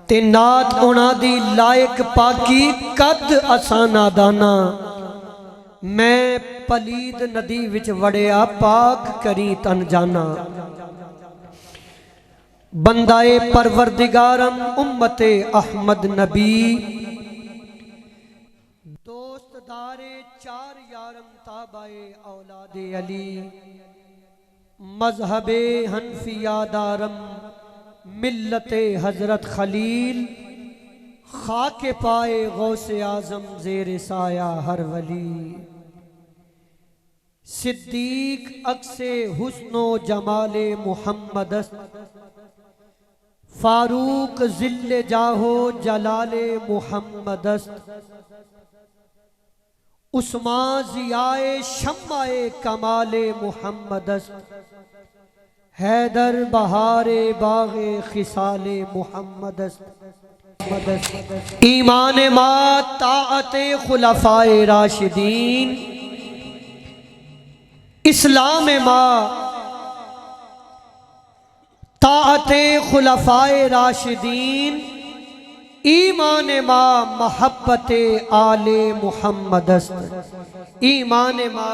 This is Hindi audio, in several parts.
ते नात उना दी लायक पाकी कद असाना दाना। मैं पलीद नदी विच वड़िया पाक करी तन जाना। बंदाए परवरदिगारम उम्मते अहमद नबी, दोस्तदारे चार यारम ताबाए औलादे अली। मजहबे हनफिया दारम मिल्लते हजरत खलील, खाके पाए गौसे आजम जेर साया हर वली। सिद्दीक अक्से हुस्नो जमाले मुहम्मद, फारूक जिल्ले जाहो जलाले मुहम्मद। उस्मा जियाए शम्माए कमाले मुहम्मद, हैदर बहारे बागे खिसाले मुहम्मद। ईमान मा ताअते खुलफाए राशिदीन, इस्लाम मा ताअते खुलफाए राशिदीन। ईमान मा मोहब्बते आले मुहम्मद, ईमान मा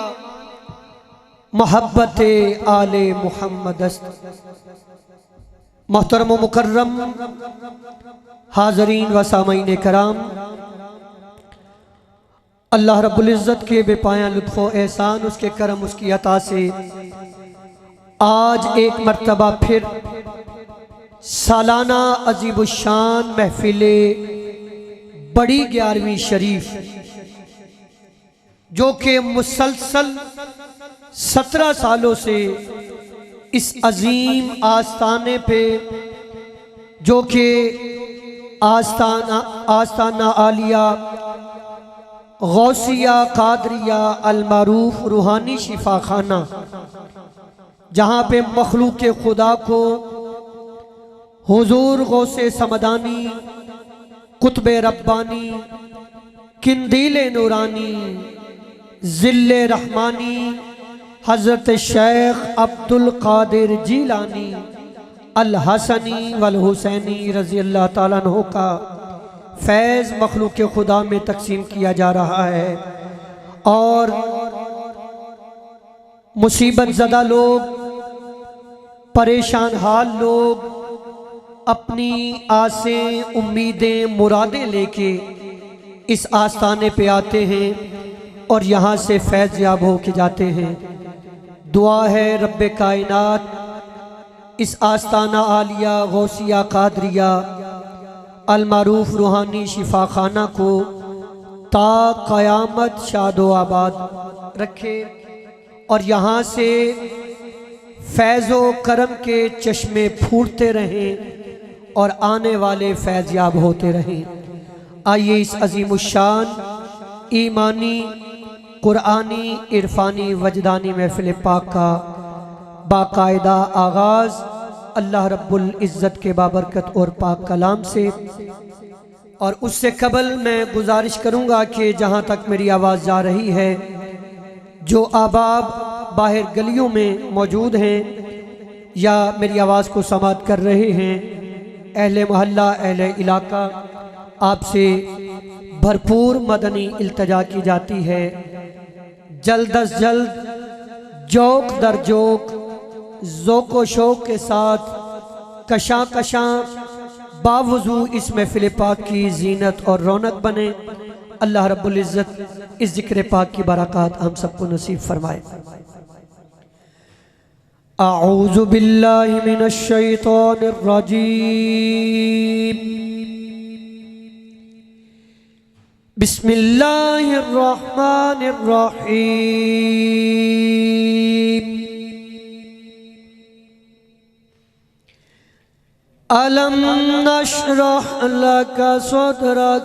मोहब्बते आले मुहम्मद। मोहतरम मुकर्रम हाज़रीन व सामईन कराम, अल्लाह रब्बुल इज़्ज़त के बेपाया लुत्फ़ो एहसान, उसके करम उसकी अता से आज एक मर्तबा फिर सालाना अजीबुशान महफिले बड़ी 11वीं शरीफ, जो कि मुसलसल 17 सालों से इस अजीम आस्थाने पे, जो कि आस्थाना आलिया गौसिया कादरिया अलमारूफ रूहानी शिफा खाना, जहाँ पे मखलूक खुदा को हुजूर गौसे समदानी, कुतबे रब्बानी, किंदीले नूरानी, जिल्ले रहमानी, हज़रत शेख अब्दुल कादिर जीलानी अल हसनी वल हुसैनी रज़ी अल्लाह ताला अन्हु का फैज़ मखलूक खुदा में तकसीम किया जा रहा है। और मुसीबत ज़दा लोग, परेशान हाल लोग अपनी आसें उम्मीदें मुरादें लेके इस आस्थाने पे आते हैं और यहाँ से फैज़ याब हो के जाते हैं। दुआ है रब्बे कायनात इस आस्थाना आलिया गौसिया कादरिया अलमारूफ रूहानी शिफा खाना को ता क़यामत शादो आबाद रखे और यहाँ से फैज़ो करम के चश्मे फूटते रहें और आने वाले फैज़ याब होते रहें। आइए इस अज़ीमुश्शान ईमानी कुरानी इरफानी वजदानी महफिल पाक का बाकायदा आगाज़ अल्लाह रब्बुल इज़्ज़त के बाबरकत और पाक कलाम से। और उससे कबल मैं गुजारिश करूँगा कि जहाँ तक मेरी आवाज़ जा रही है, जो आबाब बाहर गलियों में मौजूद हैं या मेरी आवाज़ को समाअत कर रहे हैं, अहले मोहल्ला अहले इलाका, आपसे भरपूर मदनी इल्तजा की जाती है, जल्द अज जल्द जोक दर जोक ज़ोको शौक के साथ कशा कशा बावजू इस महफिल पाक की जीनत और रौनक बने। अल्लाह रब्बुल इज़्ज़त इस ज़िक्र पाक की बरक़ात हम सबको नसीब फरमाए। अऊज़ु बिल्लाहि मिनश शैतानिर रजीम, बिस्मिल्लाहिर रहमानिर रहीम। अलम नशरह लका सदरक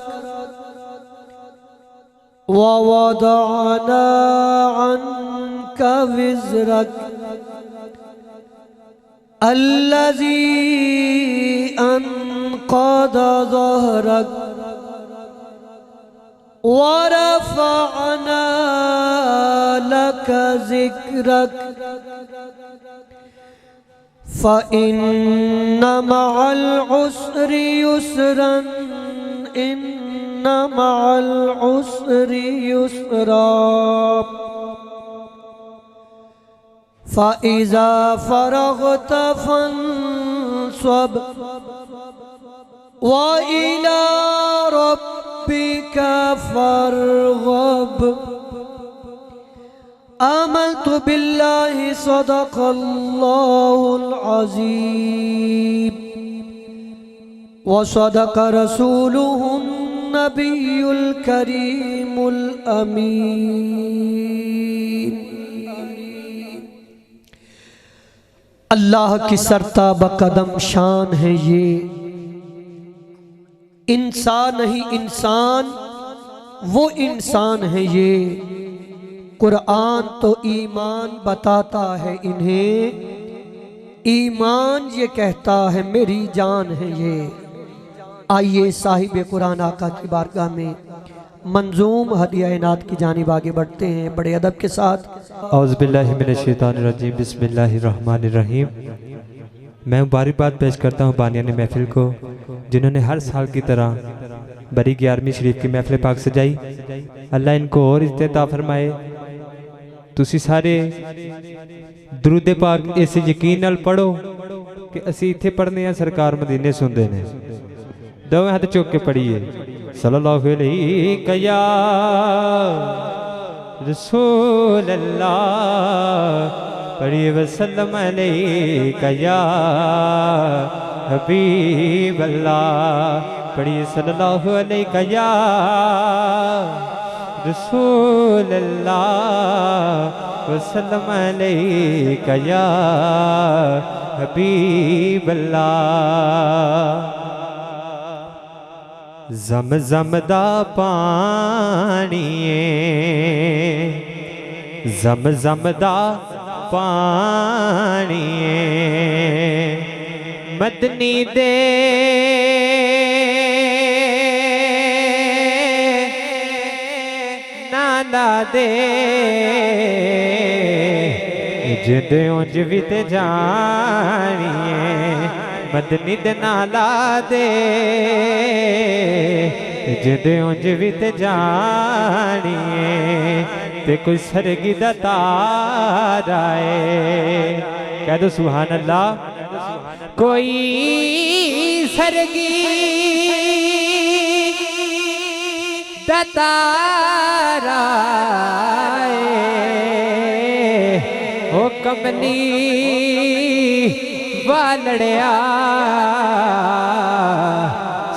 व वदअना अन्का विज़रक अल्लज़ी अनक़द ज़हरक व रफ़अना लका ज़िक्रक फ़इन्न मअल उस्रि युस्रन इन्न मअल उस्रि युस्रा फ़इज़ा फ़रग़त फ़ंसब व इला रब्बिका फ़रग़ब। आमनतु बिल्लाहि सदक़ल्लाहुल अज़ीम व सदक़ रसूलुहुन नबियुल करीमुल अमीन। अल्लाह की सरता बकदम शान है ये, इंसान नहीं इंसान वो इंसान है ये। कुरान तो ईमान बताता है इन्हें, ईमान ये कहता है मेरी जान है ये। आइए साहिब कुरान आका की बारगाह में मंजूम हदिया इनात की जानिब आगे बढ़ते हैं बड़े अदब के साथ। औज़ु बिल्लाहि मिनश शैतानिर रजीम, बिस्मिल्लाहिर रहमानिर रहीम। मैं मुबारकबाद पेश करता हूँ बानियान महफिल को, जिन्होंने हर साल की तरह बरी 11वीं शरीफ की महफिल पाक सजाई। अल्लाह इनको और इज़्ज़त फरमाए। तुसी सारे दुरूद पाक इस यकीन नाल पढ़ो कि असी इत्थे पढ़ने हैं, सरकार मदीने सुनते हैं। दोवें हाथ चुक के पढ़िए सल्लल्लाहु अलैहि या रसूल अल्लाह, पढ़िए वसल्लम अलैका या हबीब अल्लाह, पढ़िए सल्लल्लाहु अलैका या रसूल अल्लाह वसल्लम अलैका या हबीब अल्लाह। ज़मज़म दा पानी ज़मज़म दा पानी मदनी दे नाला दे जिंदे उंज भी ते जानिए मदनी दे नाला दे जिंदे उंज भी ते जानिए ते कोई सरगी दा तारा है। कह दो सुभान अल्लाह। कोई सरगी दा तारा ओ कमली वालड़िया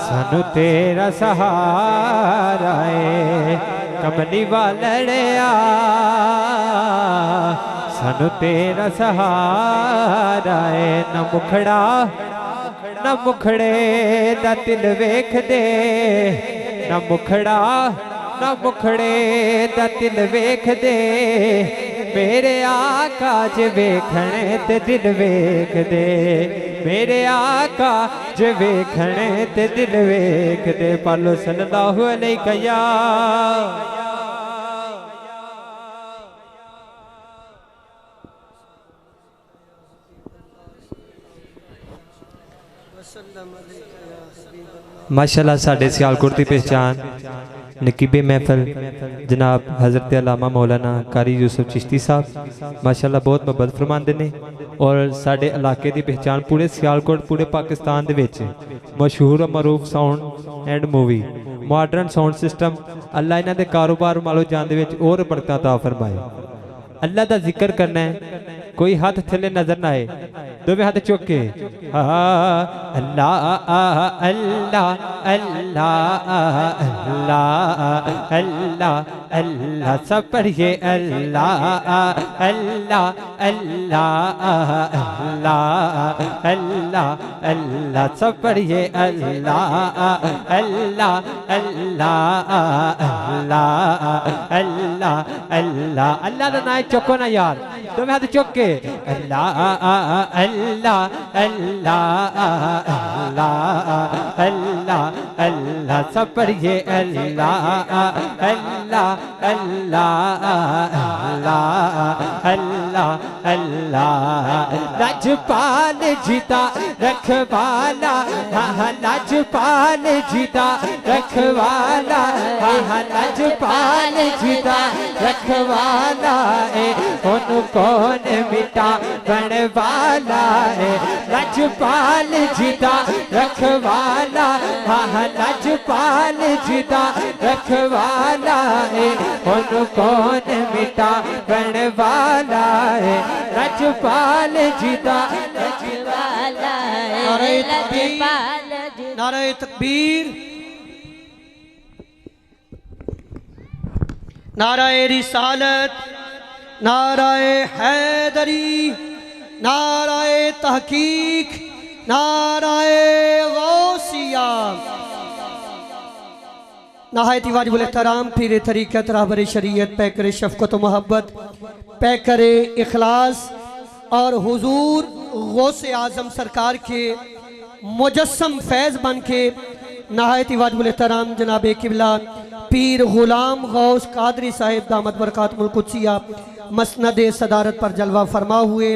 सानू तेरा सहारा है। कमली वालड़िया सानू तेरा सहारा है। न मुखड़ा न मुखड़े दा तिल वेख दे, न मुखड़ा न मुखड़े दा तिल वेख दे। मेरे आका ज वेखणे ते दिल वेख दे, मेरे आका ज वेखणे ते दिल वेख दे। पालो सल्लल्लाहु अलैहि या माशाअल्लाह। साढ़े सियालकोट की पहचान नकीबे महफल जनाब हज़रत अल्लामा मौलाना कारी यूसुफ चिश्ती साहब माशाअल्लाह बहुत मोहब्बत फरमाते हैं। और साढ़े इलाके की पहचान पूरे सियालकोट पूरे पाकिस्तान दे विच मशहूर मरूफ sound and movie modern sound system. अल्लाह इन्हां दे कारोबार मालो जान दे विच और बरकतां अता फरमाए। अल्लाह का जिक्र करना है, कोई हाथ थले नजर ना आए, दोवे हाथ चुक के अल्लाह अल्लाह अल्लाह अल्लाह अल्लाह अल्लाह सब पढ़िए अल्लाह अल्लाह अल्लाह अल्लाह अल्लाह अल्लाह सब पढ़िए अल्लाह अल्लाह अल्लाह अल्लाह अल्लाह अल्लाह। अल्लाह का नाम चुको ना यार, दोवे हाथ चुक के अल्लाह अल्लाह अल्लाह अल्लाह अल्लाह अल्लाह सब पढ़िए अल्लाह अल्लाह अल्लाह अल्लाह अल्लाह अल्लाह लजपाल जीता रखवाला लजपाल जीता रखवाला लजपाल जीता रखवाला है उन कौन मिटा बनवाला है लजपाल जीता रखवाला लजपाल जीता रखवाला है उन कौन मिटा बनवाला है लजपाल जीता रखवाला है नारे लजपाल तकबीर नारे तकबीर नाराए रिसालत नाराए हैदरी नाराए तहकीक नाराए गौसिया नहायत वाजिबुल एहतराम पीर तरीक़त रहबर शरीयत पैकर शफ़क़त व मोहब्बत पैकर इखलास और हुजूर गौसे आज़म सरकार के मुजस्सम फैज़ बन के नहायत वाजिबुल एहतराम जनाब किबला पीर गुलाम गौस कादरी साहिब दामत बरकातुल कुद्सिया मसनद सदारत पर जलवा फरमा हुए।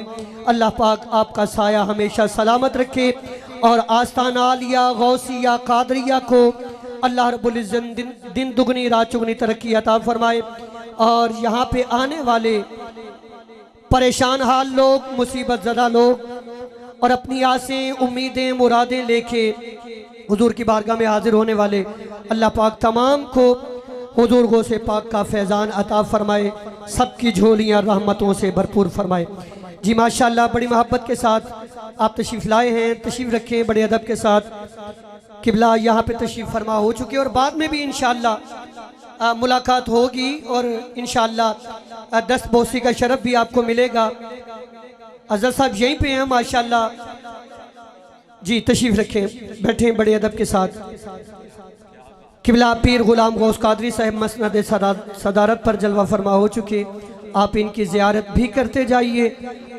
अल्लाह पाक आपका साया हमेशा सलामत रखे और आस्ताना आलिया गौसिया कादरिया को अल्लाह रब्बुल इज़्ज़त दिन दुगनी रात चुगनी तरक्की अता फरमाए और यहाँ पे आने वाले परेशान हाल लोग, मुसीबत ज़दा लोग और अपनी आसें उम्मीदें मुरादें लेके हुजूर की बारगाह में हाजिर होने वाले अल्लाह पाक तमाम को हुजूर गौसे पाक का फैज़ान अता फरमाए, सबकी झोलियाँ रहमतों से भरपूर फरमाए। जी माशाअल्लाह बड़ी मोहब्बत के साथ आप तशरीफ़ लाए हैं, तशरीफ़ रखें बड़े अदब के साथ। किबला यहाँ पे तशरीफ़ फरमा हो चुके और बाद में भी इंशाअल्लाह मुलाकात होगी और इंशाअल्लाह दस्तबोसी का शरफ भी आपको मिलेगा। अज़हर साहब यहीं पे हैं माशाअल्लाह। जी तशरीफ़ रखें, बैठें बड़े अदब के साथ। किबला पीर गुलाम गौस कादरी साहब मसनद सदारत पर जलवा फरमा हो चुके, आप इनकी ज़ियारत भी करते जाइए।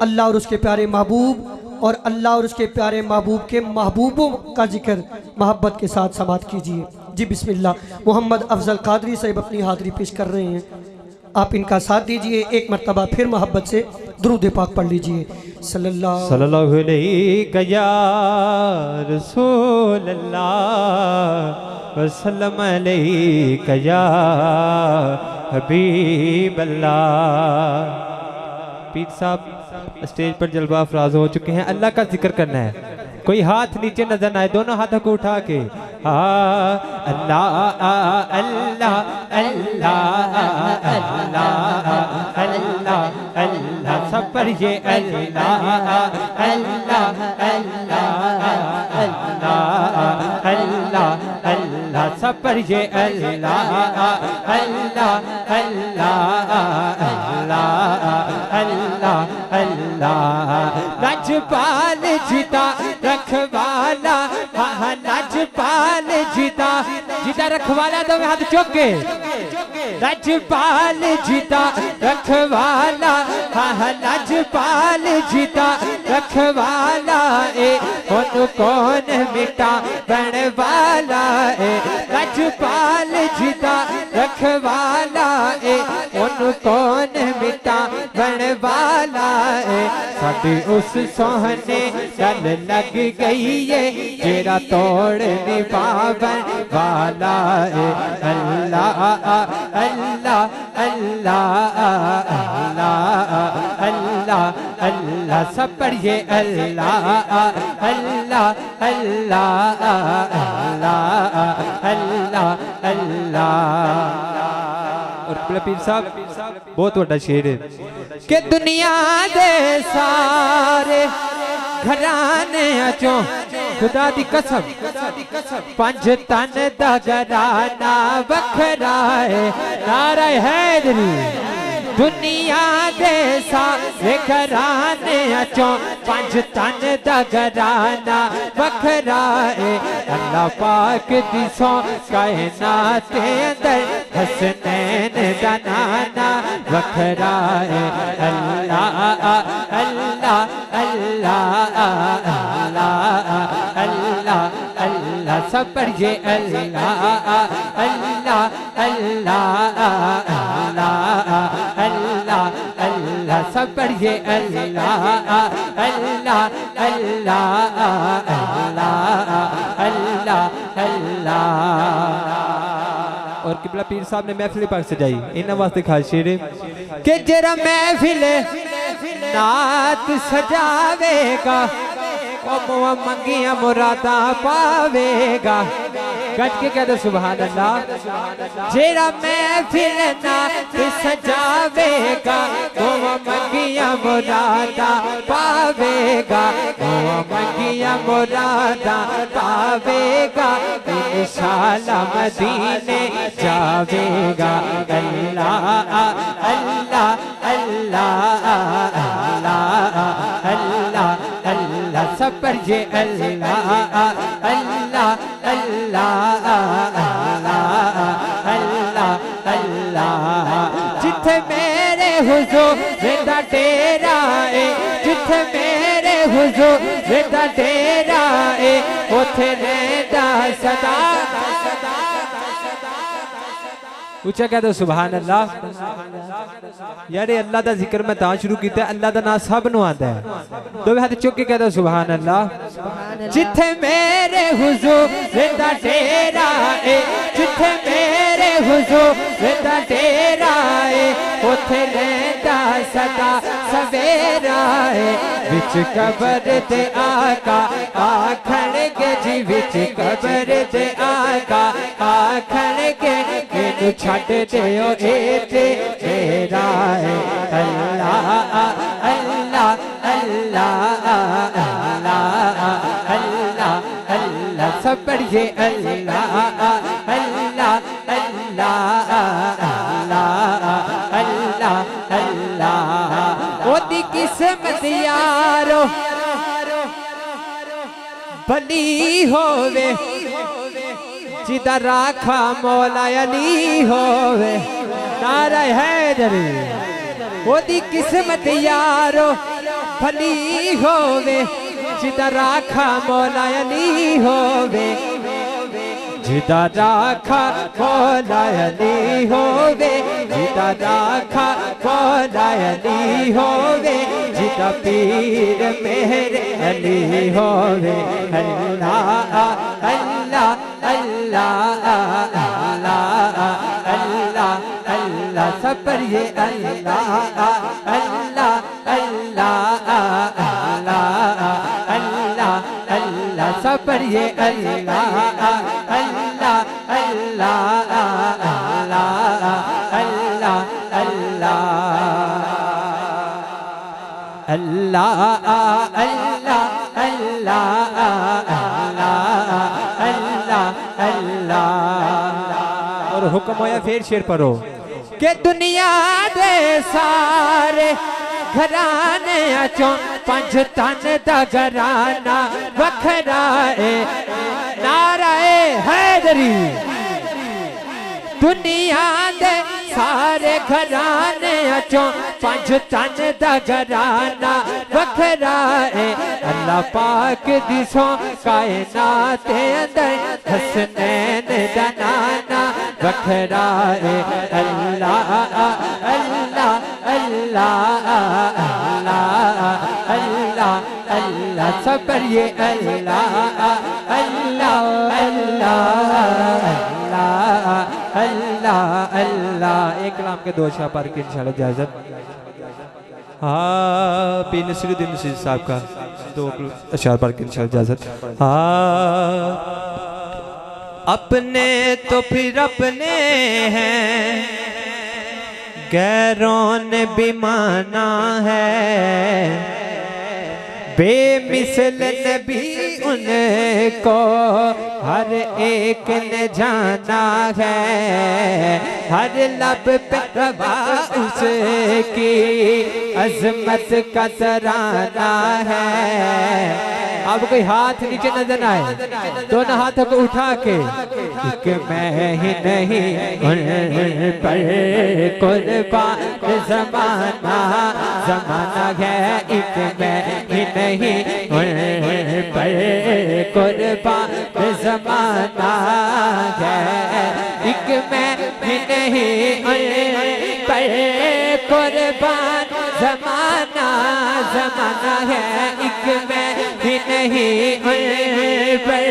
अल्लाह और उसके प्यारे महबूब और अल्लाह और उसके प्यारे महबूब के महबूबों का जिक्र मोहब्बत के साथ समात कीजिए। जी बिस्मिल्लाह। मोहम्मद अफजल कादरी साहब अपनी हाज़िरी पेश कर रहे हैं, आप इनका साथ दीजिए। एक मरतबा फिर मोहब्बत से दुरूद पाक पढ़ लीजिए। सल्लल्लाहु अलैहि या रसूल अल्लाह वसल्लम अलैहि या हबीब अल्लाह। पीर साहब स्टेज पर जलवा अफराज हो चुके हैं। अल्लाह का जिक्र करना है, कोई हाथ नीचे नजर ना आए, दोनों हाथों को उठा के अल्लाह अल्लाह अल्लाह अल्लाह अल्लाह अल्लाह सब पर ये अल्लाह अल्लाह अल्लाह अल्लाह अल्लाह अल्लाह सब पर ये अल्लाह अल्लाह अल्लाह अल्लाह अल्लाह अल्लाह। लजपाल जीता रखवाला लजपाल जीता जीता रखवाला, दो हाथ चौक के लजपाल जीता रखवाला लजपाल जीता रखवाला ए उन कौन मिटा बनवाला ए लजपाल जीता रखवाला ए उन कौन मिटा बनवाला ए। साडी उस सोहने गल लग गई है जेरा तोड़ नहीं पावन वाला है। अल्लाह अल्लाह अल्लाह अल्लाह अल्लाह अल्लाह सब पढ़िए अल्लाह अल्लाह अल्लाह अल्लाह अल्लाह अल्लाह। और पीर साहब बहुत बड़ा शेर है कि दुनिया दे सारे घराने चो खुदा दी कसम पंज तन दा घराना वखरा है। नारा हैदरी दुनिया दे सारे घराने चो पंज तन दा घराना वखरा है। अल्लाह पाक दी सौ कायनात अंदर हसनैन दा नाना वखरा है। अल्लाह अल्लाह अल्लाह अल्लाह अल्लाह अल्लाह सब पढ़िए अल्लाह अल्लाह अल्लाह अल्लाह अल्लाह अल्लाह सब पढ़िए अल्लाह अल्लाह अल्लाह अल्लाह अल्लाह अल्लाह। और किबला पीर साहब ने महफिल पाक सजाई इन्हां वास्ते खास शेर के जरा महफिल नात सजावेगा ओ मुआ मंगिया मुरादा पावेगा। गज के कह दो सुभान अल्लाह। जेरा महफिल नात सजावेगा मुआ मंगिया मुरादा पावेगा मुआ मंगिया मुरादा पावेगा इंशाअल्लाह मदीने जावेगा। अल्लाह अल्लाह अल्लाह अल्लाह अल्लाह अल्लाह सब पर ये अल्लाह अल्लाह अल्लाह अल्लाह अल्लाह अल्लाह। जिथे मेरे हुजूर दा डेरा है जिथे मेरे हुजूर दा डेरा है उथे रहंदा सदा। ऊंचा कह दो सुभान अल्लाह। यार अल्लाह का जिक्र मैं तां शुरू किया अल्लाह का नाम सब नूं आंदा है। दो हाथ चुक के कह दो सुभान अल्लाह। जिथे मेरे हुजूर दा डेरा है जिथे मेरे हुजूर दा डेरा है उथे रहंदा सदा सवेरा है। विच कबर दे आका आखणगे जी विच कबर दे आका आखणगे मैनू छड्ड दिओ ए तेरा है। अल्लाह अल्लाह अल्लाह अल्लाह अल्लाह अल्लाह सब पढ़िए अल्लाह अल्लाह अल्लाह अल्लाह अल्लाह अल्लाह। ओदी किस्मत यारो भली होवे जिदा राखा मौला अली होवे। नारा हैदरी ओदी किस्मत यारो भली होवे जिदा राखा मौला अली होवे जिदा राखा मौला अली होवे जिदा राखा मौला अली होवे जिदा पीर मेरे अली होवे। अल्लाह अल्लाह अल्लाह अल्लाह अल्लाह अल्लाह सब पर ये अल्लाह अल्लाह अल्लाह अल्लाह अल्लाह अल्लाह सब पर ये अल्लाह अल्लाह अल्लाह अल्लाह अल्लाह अल्लाह अल्लाह अल्लाह अल्लाह अल्लाह अल्लाह। और हुक्म होया फिर शेर पढ़ो के दुनिया दे सारे घराने चों पंज तन दा घराना वखरा है। नारा हैदरी दुनिया दे सारे घराने चों पंज तन दा घराना वखरा है। अल्लाह पाक दी सौ कायनात अंदर हसनैन दा नाना वखरा है। अल्लाह अल्लाह अल्लाह अल्लाह अल्लाह अल्लाह सब पर ये अल्लाह अल्लाह अल्लाह अल्लाह अल्लाह अल्लाह। एक कलाम के दो शाह पर की इंशाल्लाह इजाजत। हाँ पीर नसीरुद्दीन नसीर साहब का दो अशार पर की इंशाल्लाह इजाजत। हाँ अपने तो फिर अपने हैं गैरों ने भी माना है बेमिसल नबी उनको हर एक ने जाना है। हर लब पे रवा उसकी अजमत का तराना है। अब कोई हाथ नीचे नजर आए दोनों हाथों को उठा के एक मैं ही नहीं उन पर कुर्बान ज़माना ज़माना है। एक मैं ही नहीं उन पर कुर्बान ज़माना है, एक मैं भी नहीं पर कुर्बान ज़माना ज़माना है, एक मैं भी नहीं पर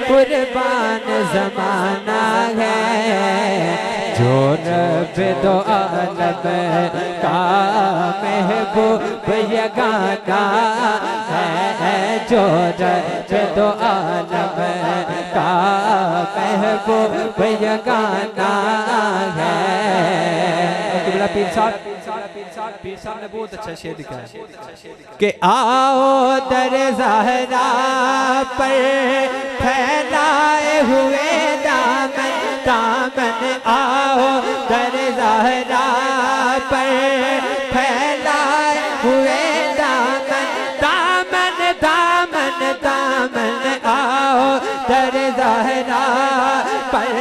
कुर्बान ज़माना है। जो रब दो आलम का महबूब यगाना है, जो रब दो आलम का महबूब यगाना है। पीर साहब ने बहुत अच्छा शेर लिखा है कि आओ दर ज़हरा पर फैलाए हुए दामन दामन, आओ दर ज़हरा पर फैलाए हुए दामन दामन दामन दामन, आओ दर ज़हरा पर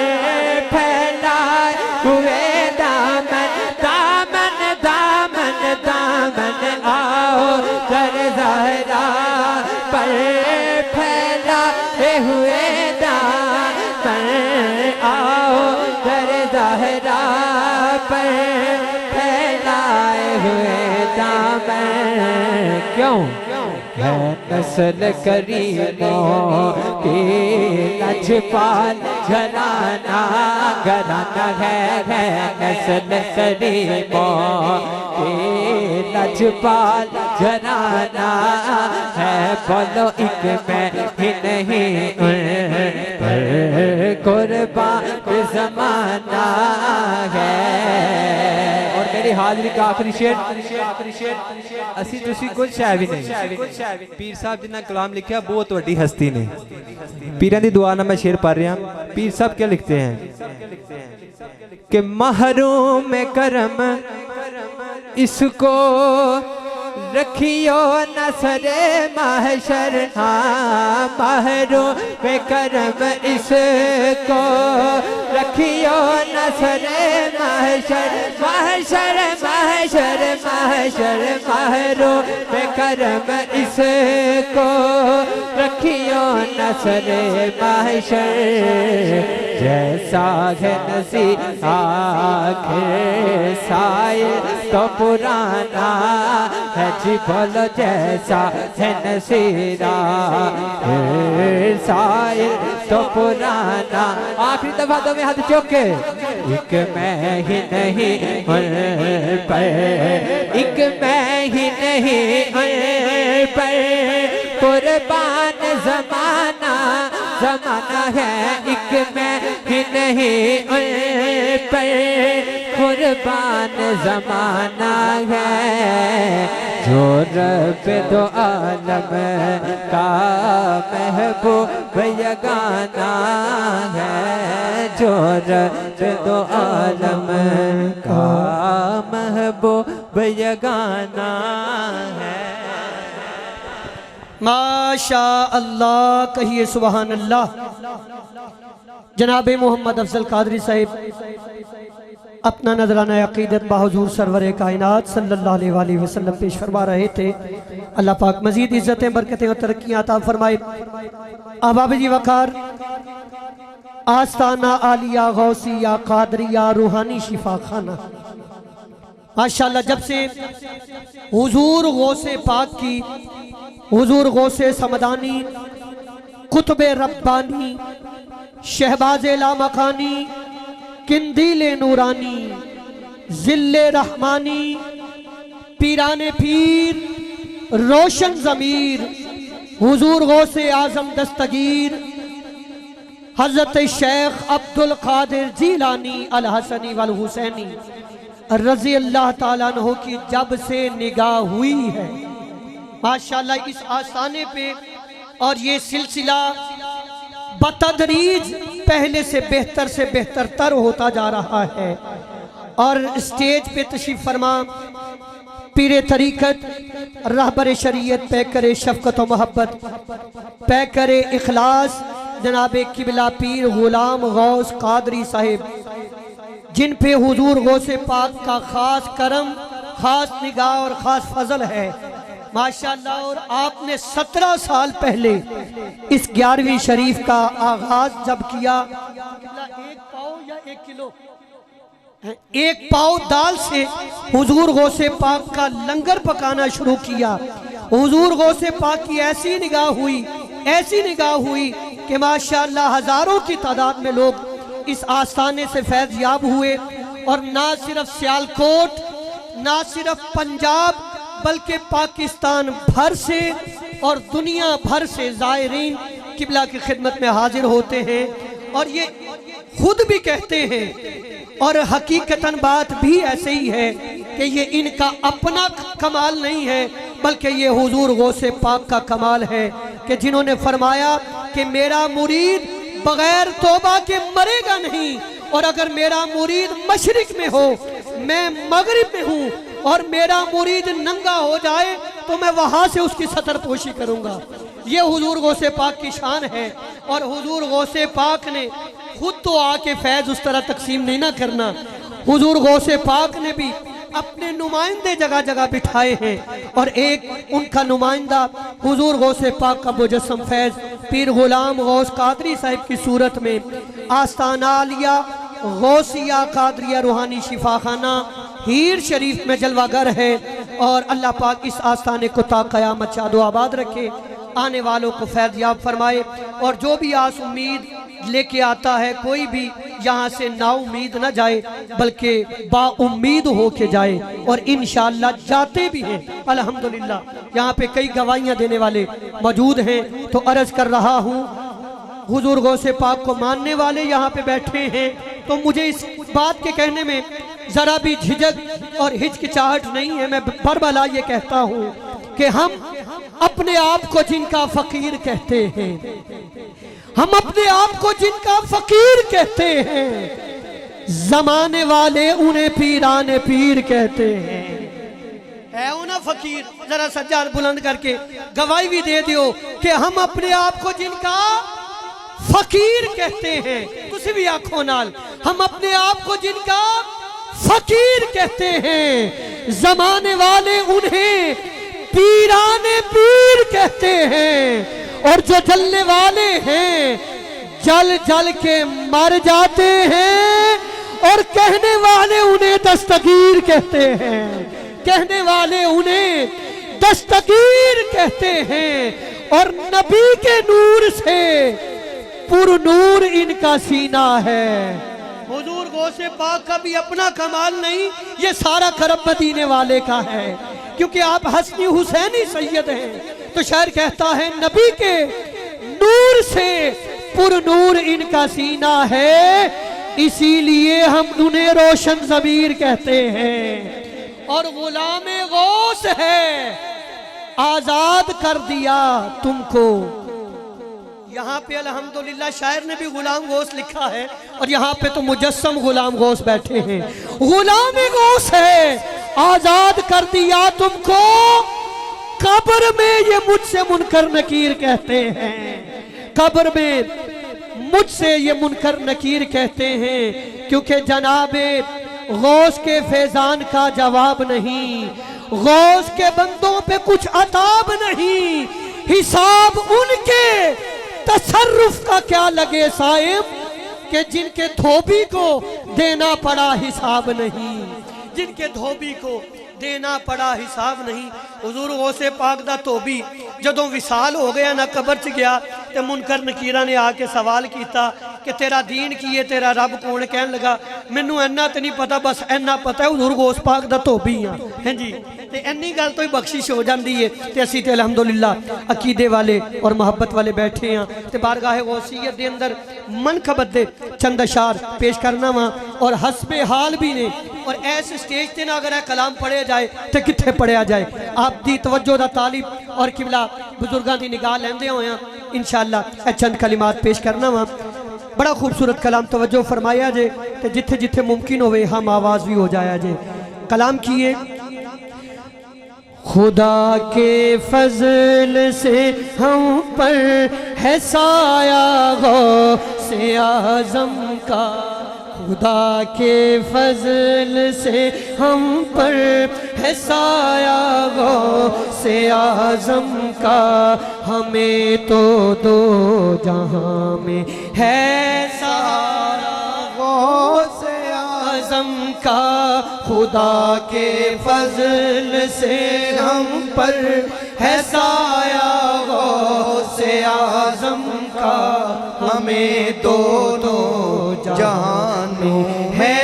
फैलाए हुए दामन दामन दामन दामन, आओ दर ज़हरा पर फैलाए हुए दामन, आओ दर ज़हरा पर फैलाए हुए दामन। क्यों है नस्ल करीमों की लजपाल घराना, घराना है नस्ल करीमों की लजपाल घराना है। बोलो एक मैं ही नहीं पर कुर्बान ज़माना है। और मेरी हाज़री का आखिरी शेर असी तुसी कुछ है भी नहीं। पीर साहब जिन्ना कलाम लिखा बहुत वड्डी हस्ती ने, पीरां दी दुआ नाल मैं शेर पढ़ रहा। पीर साहब क्या लिखते हैं कि महरूम करम इसको रखियो नसरे महशर, हाँ महरूम करम इसको रखियो नसरे महशर, महशर महशर महशर, महरूम करम इसको रखियो नसरे महशर। जैसा है नसीब आखिर साइल तो पुराना है जी, बोलो जैसा है नसीरा साइल तो पुराना। आखिरी दफा दो में हाथ चौके, एक मैं ही नहीं पर एक मैं ही नहीं पर कुर्बान ज़माना ज़माना है, एक मैं ही नहीं पर कुर्बान ज़माना है। जो रब दो आलम का महबूब यगाना है, जो रब दो आलम का महबूब यगाना है। माशा अल्लाह, कहिए सुबहान अल्लाह। जनाब मोहम्मद अफजल कादरी साहिब अपना नजराना अकीदत बाहुजूर सरवर कायनात सल्लल्लाहु अलैहि वसल्लम पेश फरमा रहे थे। अल्लाह पाक मजीद इज्जतें बरकतें और तरक्कियां अता फरमाए। अहबाब जी वकार, आस्ताना आलिया गौसिया कादरिया रूहानी शिफा खाना, माशाअल्लाह जब से हुजूर गौसे पाक की, हुजूर गौसे समदानी, कुतुबे रब्बानी, शहबाज़े लामकानी, किंदीले नूरानी, जिल्ले रहमानी, पीराने पीर, रोशन ज़मीर, हुजूर गौसे आज़म दस्तगीर हज़रत शेख अब्दुल कादिर जीलानी अल हसनी वल हुसैनी रज़ी अल्लाह ताला अन्हु की जब से निगाह हुई है माशाअल्लाह इस आस्थाने पे, और ये सिलसिला बतदरीज पहले से बेहतर तर होता जा रहा है। और स्टेज पे तशरीफ फरमा पीरे तरीक़त, रहबर शरीयत, पैकर शफ़क़त व मोहब्बत, पैकर इखलास जनाब किबला पीर गुलाम गौस कादरी साहिब, जिन पे हुजूर गौसे पाक का ख़ास करम, ख़ास निगाह और ख़ास फजल है। माशाल्लाह। और आपने 17 साल पहले इस 11वीं शरीफ का आगाज जब किया, 1 पाव या 1 किलो, 1 पाव दाल से हुजूर गौसे पाक का लंगर पकाना शुरू किया। हुजूर गौसे पाक की ऐसी निगाह हुई कि माशाल्लाह हजारों की तादाद में लोग इस आस्थाने से फैज़ याब हुए। और ना सिर्फ सियालकोट, ना सिर्फ पंजाब, बल्कि पाकिस्तान भर से और दुनिया भर से ज़ायरीन किबला की खिदमत में हाजिर होते हैं। और ये खुद भी कहते हैं और हकीकतन बात भी ऐसे ही है कि ये इनका अपना कमाल नहीं है, बल्कि ये हुजूर गौसे पाक का कमाल है कि जिन्होंने फरमाया कि मेरा मुरीद बगैर तौबा के मरेगा नहीं, और अगर मेरा मुरीद मशरिक में हो, मैं मगरिब में हूँ, और मेरा मुरीद नंगा हो जाए तो मैं वहाँ से उसकी सतर पोशी करूँगा। ये हुजूर गौसे पाक की शान है। और हुजूर गौसे पाक ने खुद तो आके फैज़ उस तरह तकसीम नहीं ना करना, हुजूर गौसे पाक ने भी अपने नुमाइंदे जगह जगह बिठाए हैं। और एक उनका नुमाइंदा हुजूर गौसे पाक का मुजस्सम फैज़ पीर गुलाम गौस कादरी साहिब की सूरत में आस्ताना आलिया गौसिया कादरिया रूहानी शिफाखाना हीर शरीफ में जलवागर है। और अल्लाह पाक इस आस्थाने को ता क़यामत शादो आबाद रखे, आने वालों को फैज़ याब फरमाए। और जो भी आस उम्मीद लेके आता है, कोई भी यहाँ से ना उम्मीद ना जाए, बल्कि बाउम्मीद हो के जाए। और इंशाअल्लाह जाते भी हैं अल्हम्दुलिल्लाह। यहाँ पे कई गवाहियाँ देने वाले मौजूद हैं, तो अर्ज़ कर रहा हूँ हुजूर गौसे पाक को मानने वाले यहाँ पे बैठे हैं, तो मुझे इस बात के कहने में ज़रा भी झिझक और हिचकिचाहट नहीं है। मैं बरबला ये कहता हूँ कि हम अपने आप को जिनका फ़कीर कहते हैं, हम अपने आप को जिनका फ़कीर कहते हैं, ज़माने वाले उन्हें पीराने पीर कहते हैं। है ना फ़कीर? ज़रा सज्जाद बुलंद करके गवाही भी दे दियो कि हम अपने आप को जिनका फ़कीर कहते हैं। तुसी भी आखो नाल, हम अपने आप को जिनका फ़कीर कहते हैं, ज़माने वाले उन्हें पीराने पीर कहते हैं। और जो जलने वाले हैं जल जल के मर जाते हैं, और कहने वाले उन्हें दस्तगीर कहते हैं, कहने वाले उन्हें दस्तगीर कहते हैं। और नबी के नूर से पुरनूर इनका सीना है। हुजूर गौसे पाक का भी अपना कमाल नहीं, ये सारा करम मदीने वाले का है, क्योंकि आप हसनी हुसैनी सैयद हैं। तो शायर कहता है नबी के नूर से पुरनूर इनका सीना है, इसीलिए हम उन्हें रोशन ज़मीर कहते हैं। और गुलामे गौस है, आजाद कर दिया तुमको। यहाँ पे अल्हम्दुलिल्लाह शायर ने भी गुलाम गौस लिखा है, और यहाँ पे तो मुजस्सम गुलाम गौस बैठे हैं। गुलाम गौस है, आजाद कर दिया तुमको। कब्र में ये मुझसे मुनकर नकीर कहते हैं, कब्र में मुझसे ये मुनकर नकीर कहते हैं, क्योंकि जनाबे गौस के फैजान का जवाब नहीं, गौस के बंदों पे कुछ अताब नहीं, हिसाब उनके तसर्रुफ का क्या लगे साहिब, कि जिनके धोबी को देना पड़ा हिसाब नहीं, जिनके धोबी को देना पड़ा हिसाब नहीं। हुजूर गौसे पाक दा धोबी जदों विसाल हो गया ना, कबर च गया, तो मुनकर नकीरा ने आके सवाल किया कि तेरा दीन की है, तेरा रब कौन? कहन लगा मैनू इन्ना तो नहीं पता, बस इन्ना पता है हुजूर गौस पाक दा धोबी हाँ। हैं जी, तो इन्नी गल तो ही बख्शिश हो जाती है। तो असी तो अलहमदुलिल्लाह अकीदे वाले और मुहब्बत वाले बैठे हाँ, तो बारगाह गौसियत दे अंदर मनखबत दे चंद अशार पेश करना वा। और हस्बे हाल भी ने, और ऐसे स्टेज ते ना अगर कलाम पढ़े जाए तो कित्थे पढ़िया जाए। आप दी तवज्जो दा तालिब और किबला बुजुर्गों की निगाह लेंदे होए इंशाअल्लाह चंद कलिमात पेश करना वा। बड़ा खूबसूरत कलाम तवज्जो फरमाया जे, तो जिथे जिथे मुमकिन होवे हम आवाज़ भी हो जाया जे। कलाम किए खुदा के फजल से हम पर है साया गौसे आज़म का, खुदा के फजल से हम पर है साया गौसे आज़म का, हमें तो दो जहां में है सहारा गौसे आज़म का। खुदा के फजल से हम पर है साया गौसे आज़म का, हमें दोनों जहान में है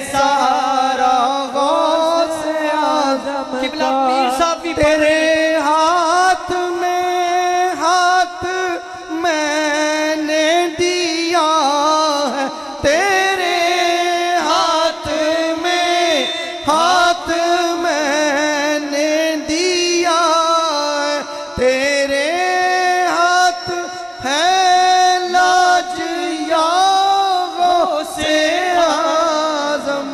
सहारा गौसे आज़म का। पीर साहब भी तेरे हाथ में हाथ मैंने दिया है, तेरे हाथ में हाथ मैंने दिया है, तेरे हाथ है लाज या गौसे आज़म।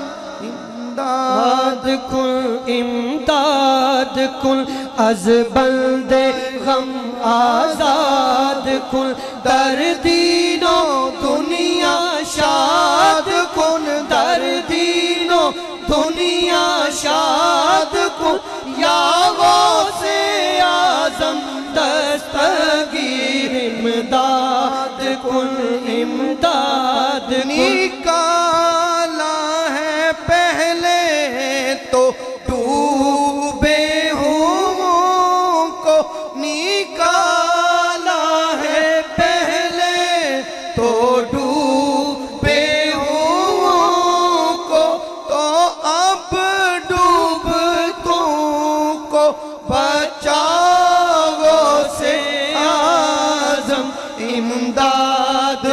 इमदाद कुल अज बंदे गम आजाद कुल, दर्दीनो दुनिया शाद कुल, दर्दीनो दुनिया शाद कुल, या गौसे आज़म दस्तगीर इमदाद कुल, इमदाद निकाला है पहले तो डूबे हुओं को, निकाला है पहले तो डूबे हुओं को, तो अब डूबतों को बचाओ से आज़म। इमदाद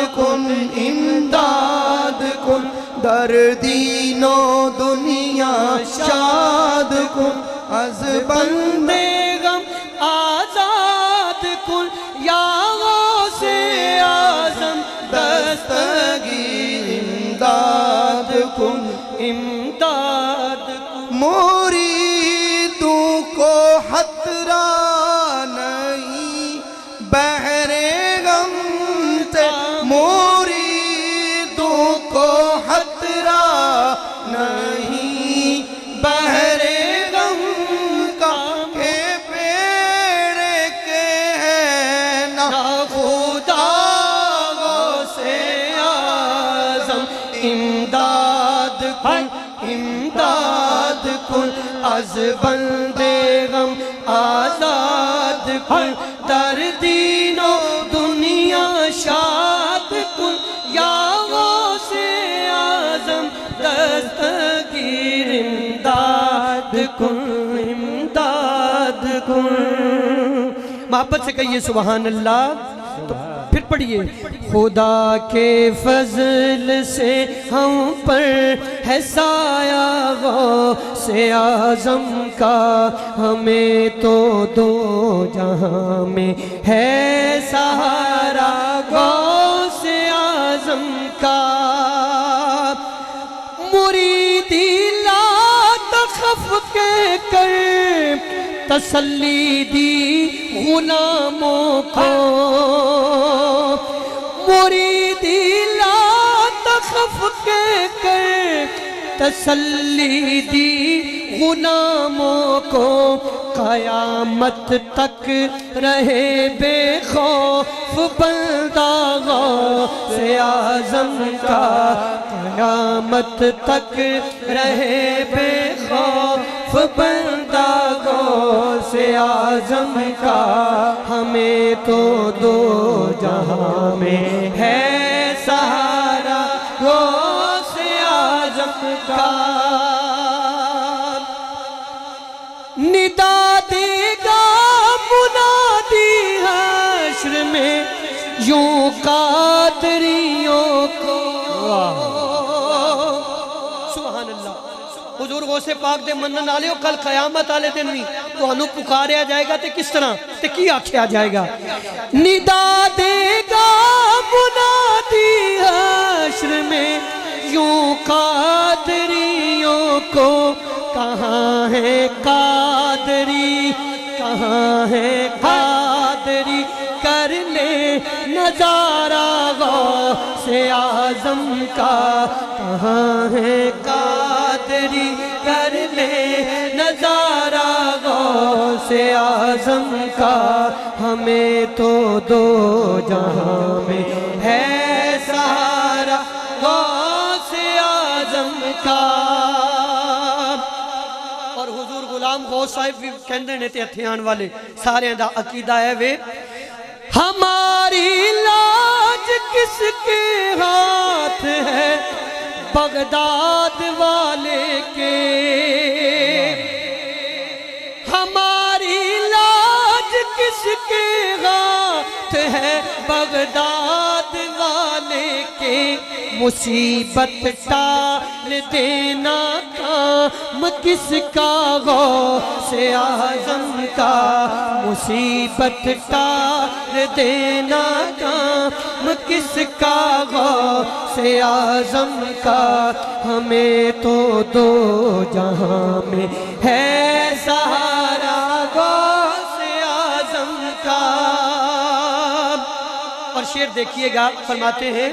कुन दर्दीनो दुनिया शाद कुन, अज बंदे गम आजाद कुन, या गौसे आज़म दस्तगीर इमदाद कुन, इमदाद कुन। मुरीदों को खतरा नहीं बहरे गम से, मुरीदों को खतरा नहीं बहरे गम का, के पेड़ के है ना खुदा गौसे आज़म। इमदाद कुल अज बंदे गम आजाद कुल, दर्दीनो दुनिया शाद कुल, या गौसे आज़म दस्तगीर इमदाद कुल, इमदाद कुल। मोहब्बत से कहिए सुभान अल्लाह। तो फिर पढ़िए, खुदा के फजल से हम पर है साया गौसे आज़म का, हमें तो दो जहां में है सहारा गौसे आज़म का। मुरीदी ला तखफ के कर तसल्ली दी गुलामों को, मुरीदी ला तखफ के कर तसल्ली दी गुलामों को, क़यामत तक रहे बेखौफ बंदा गौसे आज़म का, क़यामत तक रहे बेखौफ बंदा गौसे आज़म का, हमें तो दो जहां में है सहारा गौसे आज़म का। निदा देगा मुनादी हश्र में यूं कादरियों को। सुभान अल्लाह। हुजूर गौसे पाक दे मनन आले हो, कल क़यामत आले दिन भी तुहानू पुकारिया जाएगा ते किस तरह ते की आख्या जाएगा। निदा देगा मुनादी हश्र में यूं कादरियों को, कहाँ है कादरी कहाँ है कादरी, कर ले नजारा गौ से आज़म का, कहाँ है कादरी कर ले नजारा गौसे आज़म का, हमें तो दो जहां में है सहारा गौसे आज़म का। और हुजूर गुलाम गौस साहिब भी कहते ने ते हथे आने वाले सारे दा अकीदा है वे, हमारी लाज किसके हाथ है बगदाद वाले के, हमारी लाज किसके हाथ है बगदाद वाले के, मुसीबत टाल देना काम किसका गौसे आज़म का, मुसीबत टाल देना काम किसका गौसे आज़म का, हमें तो दो जहां में है सहारा गौसे आज़म का। और शेर देखिएगा, फरमाते हैं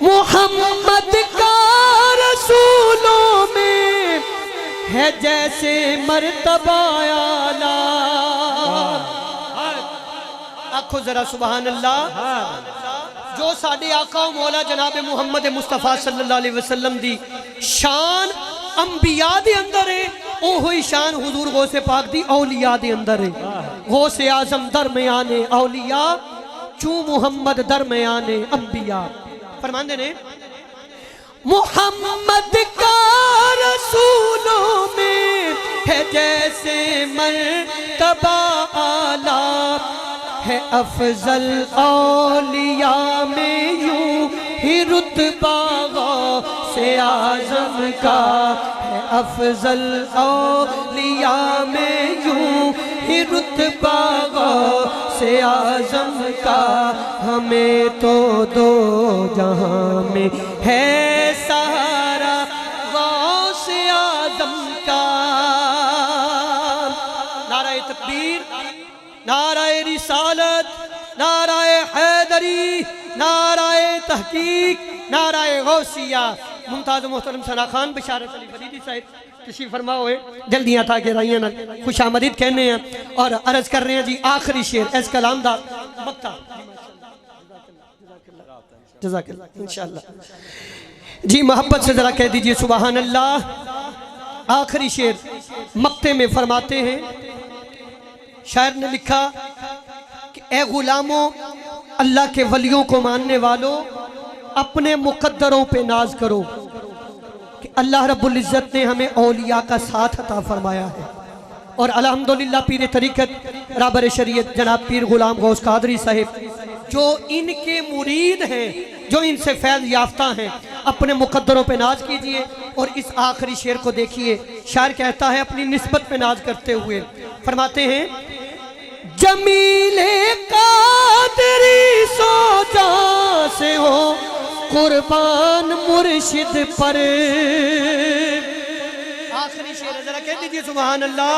मोहम्मद का रसूलों में है जैसे मर्तबा आला, आखो जरा सुभान अल्लाह। जो साडे आका मौला जनाब मुहम्मद मुस्तफा सल्लल्लाहु अलैहि वसल्लम दी शान अंबिया दे अंदर है, ओही शान हुजूर गौसे पाक दी औलिया दे अंदर है। गौसे आजम दरमियाने औलिया, चू मुहम्मद दरमियाने अंबिया। फरमाते ने मोहम्मद का रसूलों में है जैसे मर्तबा आला, है अफजल औलिया में यूं ही रुतबा गौसे आज़म का, है अफजल औलिया में यूं ही रुतबा गौसे आज़म का, हमें तो दो जहां में है सहारा गौसे आज़म का। नाराए तकबीर, नाराए रिसालत, नाराए हैदरी, नाराए तहकीक, नाराए गौसिया। मुमताज़ मोहतरम सना खान बिशारत अली फरीदी साहिब तशरीफ फरमा हुए, जल्दी आता के राइया ना खुश आमदीद कहने हैं और अर्ज कर रहे हैं जी आखिरी शेर एस कलाम दा मक्ता जज़ाकल्लाह इंशाअल्लाह जी, मोहब्बत से जरा कह दीजिए सुभान अल्लाह। आखिरी शेर मक्ते में फरमाते हैं, शायर ने लिखा कि ए गुलामों, अल्लाह के वलियों को मानने वालों, अपने मुकद्दरों पे नाज करो कि अल्लाह रब्बुल इज़्ज़त ने हमें औलिया का साथ अता फरमाया है। और अल्हम्दुलिल्लाह पीर तरीक़त राबर शरीयत जनाब पीर गुलाम गौस कादरी साहिब जो इनके मुरीद हैं, जो इनसे फैज़ याफ्ता हैं, अपने मुकद्दरों पे नाज कीजिए। और इस आखिरी शेर को देखिए, शायर कहता है अपनी निस्बत पे नाज करते हुए, फरमाते हैं जमीले कादरी सोजा से हो कुर्बान मुर्शिद पर। आखिरी शेर है, जरा कह दीजिए सुभान अल्लाह।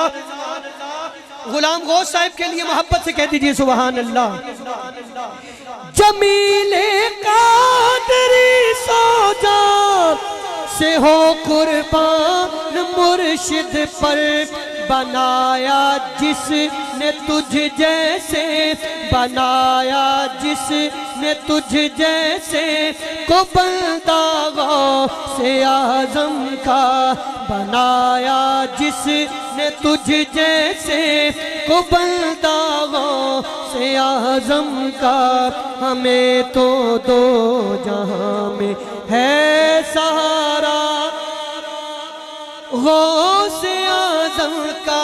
गुलाम गौस साहिब के लिए मोहब्बत से कह दीजिए सुभान अल्लाह। जमीले कादरी सोजा से हो कुर्बान मुर्शिद पर, बनाया जिसने तुझ जैसे, बनाया जिसने तुझ जैसे को बंदा गौसे आज़म का, बनाया जिसने तुझ जैसे को बंदा गौसे आज़म का, हमें तो दो जहां में है सहारा गौसे आज़म का।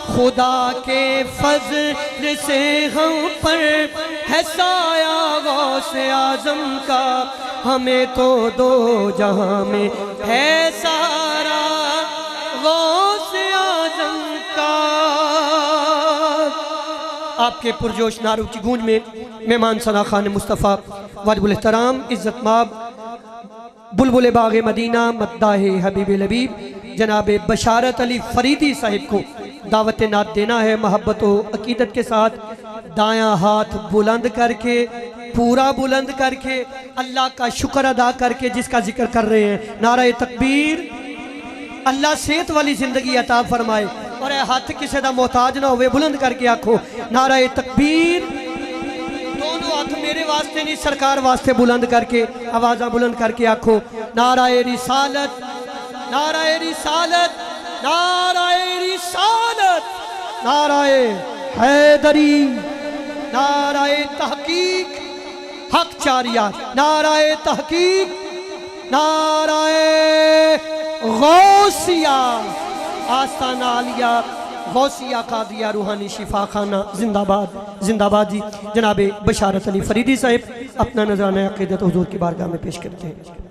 खुदा के फज़ल से हम पर है साया गौसे आज़म का, हमें तो दो जहां में है सहारा गौसे आज़म का। आपके पुरजोश नारों की गूंज में मेहमान सना खान मुस्तफ़ा वाजिबुल एहतराम इज़्ज़त माब बुलबुल बाग़ मदीना मद्दाह हबीब लबीब जनाब बशारत अली फरीदी साहिब को दावत नात देना है। मोहब्बत व अकीदत के साथ दायां हाथ बुलंद करके, पूरा बुलंद करके अल्लाह का शुक्र अदा करके जिसका जिक्र कर रहे हैं। नारा तकबीर। अल्लाह सेहत वाली जिंदगी अता फरमाए और ये हाथ किसी का मोहताज ना होवे। बुलंद करके आखो नारा तकबीर। दोनों हाथ मेरे वास्ते नहीं, सरकार वास्ते बुलंद करके आवाज़ा बुलंद करके आखो नाराए रिसालत, नाराए रिसालत, नाराए रिसालत, नाराए हैदरी, नाराए तहकीक, हक चारिया, नाराए तहकीक, नाराए गौसिया, आस्ताना आलिया, गौसिया कादिया रूहानी शिफा खाना जिंदाबाद जिंदाबाद। जी जनाब बशारत अली फरीदी साहब अपना नजराना अक़ीदत हुज़ूर की बारगाह में पेश करते हैं।